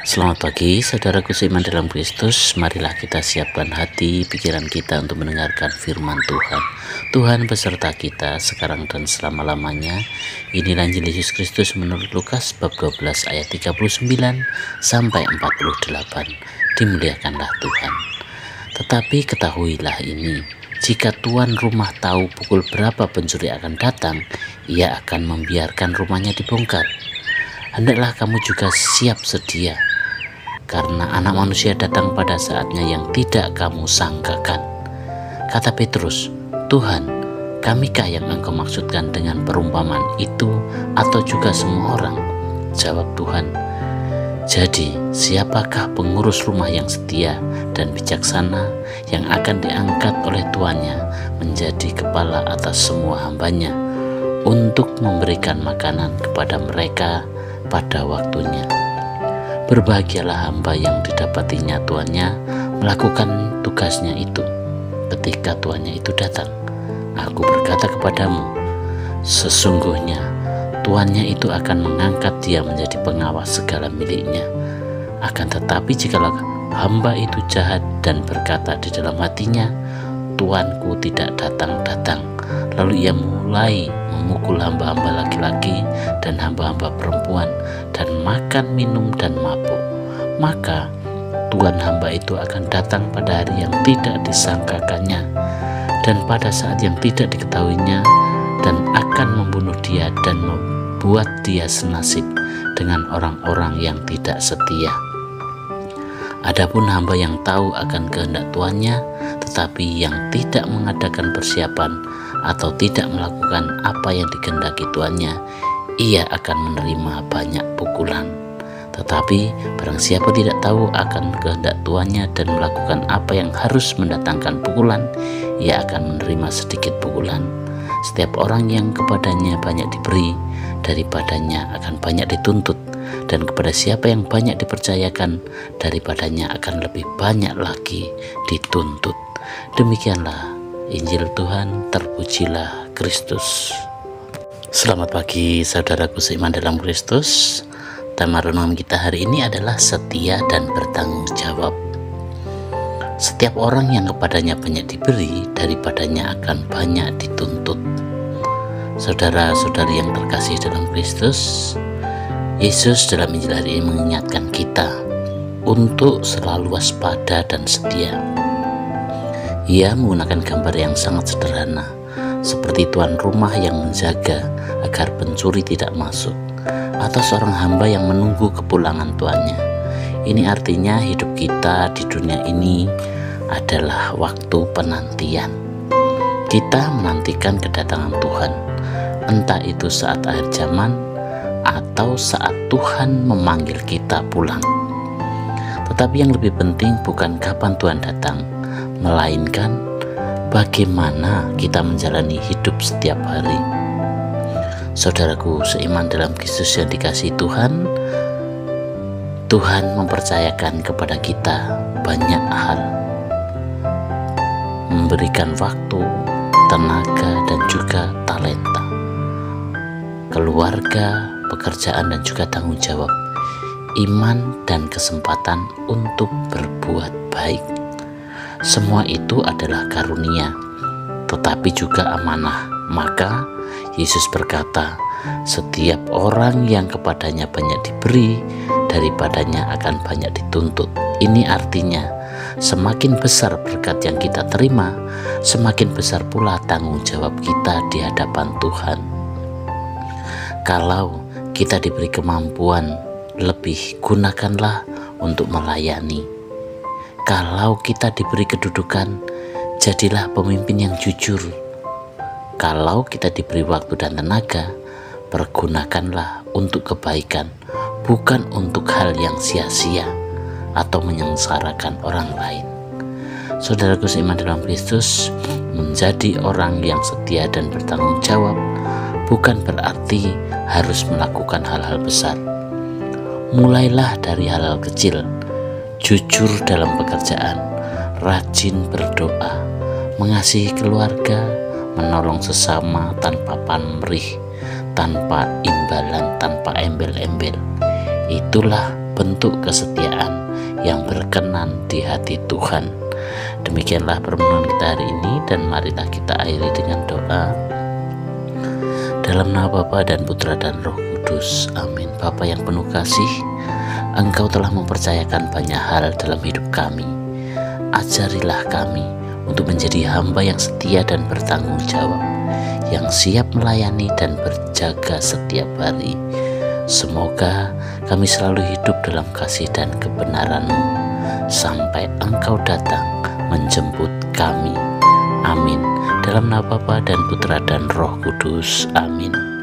Selamat pagi, saudaraku seiman dalam Kristus. Marilah kita siapkan hati, pikiran kita untuk mendengarkan firman Tuhan. Tuhan beserta kita sekarang dan selama-lamanya. Inilah Injil Yesus Kristus menurut Lukas bab 12 ayat 39 sampai 48. Dimuliakanlah Tuhan. Tetapi ketahuilah ini, jika tuan rumah tahu pukul berapa pencuri akan datang, ia akan membiarkan rumahnya dibongkar. Hendaklah kamu juga siap sedia, karena Anak Manusia datang pada saatnya yang tidak kamu sangkakan. Kata Petrus, Tuhan, kamikah yang Engkau maksudkan dengan perumpamaan itu, atau juga semua orang? Jawab Tuhan, jadi siapakah pengurus rumah yang setia dan bijaksana yang akan diangkat oleh tuannya menjadi kepala atas semua hambanya untuk memberikan makanan kepada mereka pada waktunya? Berbahagialah hamba yang didapatinya tuannya melakukan tugasnya itu ketika tuannya itu datang. Aku berkata kepadamu, sesungguhnya tuannya itu akan mengangkat dia menjadi pengawas segala miliknya. Akan tetapi jikalau hamba itu jahat dan berkata di dalam hatinya, tuanku tidak datang-datang, lalu ia mulai memukul hamba-hamba laki-laki dan hamba-hamba perempuan dan makan, minum, dan mabuk, maka tuan hamba itu akan datang pada hari yang tidak disangkakannya dan pada saat yang tidak diketahuinya, dan akan membunuh dia dan membuat dia senasib dengan orang-orang yang tidak setia. Adapun hamba yang tahu akan kehendak tuannya tetapi yang tidak mengadakan persiapan atau tidak melakukan apa yang dikehendaki tuannya, ia akan menerima banyak pukulan. Tetapi barang siapa tidak tahu akan kehendak tuannya dan melakukan apa yang harus mendatangkan pukulan, ia akan menerima sedikit pukulan. Setiap orang yang kepadanya banyak diberi, daripadanya akan banyak dituntut, dan kepada siapa yang banyak dipercayakan, daripadanya akan lebih banyak lagi dituntut. Demikianlah Injil Tuhan, terpujilah Kristus. Selamat pagi saudaraku seiman dalam Kristus. Tema renungan kita hari ini adalah setia dan bertanggung jawab. Setiap orang yang kepadanya banyak diberi, daripadanya akan banyak dituntut. Saudara-saudari yang terkasih dalam Kristus, Yesus dalam Injil hari ini mengingatkan kita untuk selalu waspada dan setia. Ia menggunakan gambar yang sangat sederhana, seperti tuan rumah yang menjaga agar pencuri tidak masuk, atau seorang hamba yang menunggu kepulangan tuannya. Ini artinya hidup kita di dunia ini adalah waktu penantian. Kita menantikan kedatangan Tuhan, entah itu saat akhir zaman atau saat Tuhan memanggil kita pulang. Tetapi yang lebih penting bukan kapan Tuhan datang, melainkan bagaimana kita menjalani hidup setiap hari. Saudaraku seiman dalam Kristus yang dikasihi Tuhan, Tuhan mempercayakan kepada kita banyak hal, memberikan waktu, tenaga, dan juga talenta, keluarga, pekerjaan, dan juga tanggung jawab, iman, dan kesempatan untuk berbuat baik. Semua itu adalah karunia, tetapi juga amanah. Maka Yesus berkata, setiap orang yang kepadanya banyak diberi, daripadanya akan banyak dituntut. Ini artinya semakin besar berkat yang kita terima, semakin besar pula tanggung jawab kita di hadapan Tuhan. Kalau kita diberi kemampuan lebih, gunakanlah untuk melayani. Kalau kita diberi kedudukan, jadilah pemimpin yang jujur. Kalau kita diberi waktu dan tenaga, pergunakanlah untuk kebaikan, bukan untuk hal yang sia-sia atau menyengsarakan orang lain. Saudaraku seiman dalam Kristus, menjadi orang yang setia dan bertanggung jawab bukan berarti harus melakukan hal-hal besar. Mulailah dari hal-hal kecil, jujur dalam pekerjaan, rajin berdoa, mengasihi keluarga, menolong sesama tanpa pamrih, tanpa imbalan, tanpa embel-embel. Itulah bentuk kesetiaan yang berkenan di hati Tuhan. Demikianlah permenungan kita hari ini, dan marilah kita akhiri dengan doa. Dalam nama Bapa dan Putra dan Roh Kudus, amin. Bapa yang penuh kasih, Engkau telah mempercayakan banyak hal dalam hidup kami. Ajarilah kami untuk menjadi hamba yang setia dan bertanggung jawab, yang siap melayani dan berjaga setiap hari. Semoga kami selalu hidup dalam kasih dan kebenaran-Mu sampai Engkau datang menjemput kami. Amin. Dalam nama Bapa dan Putra dan Roh Kudus. Amin.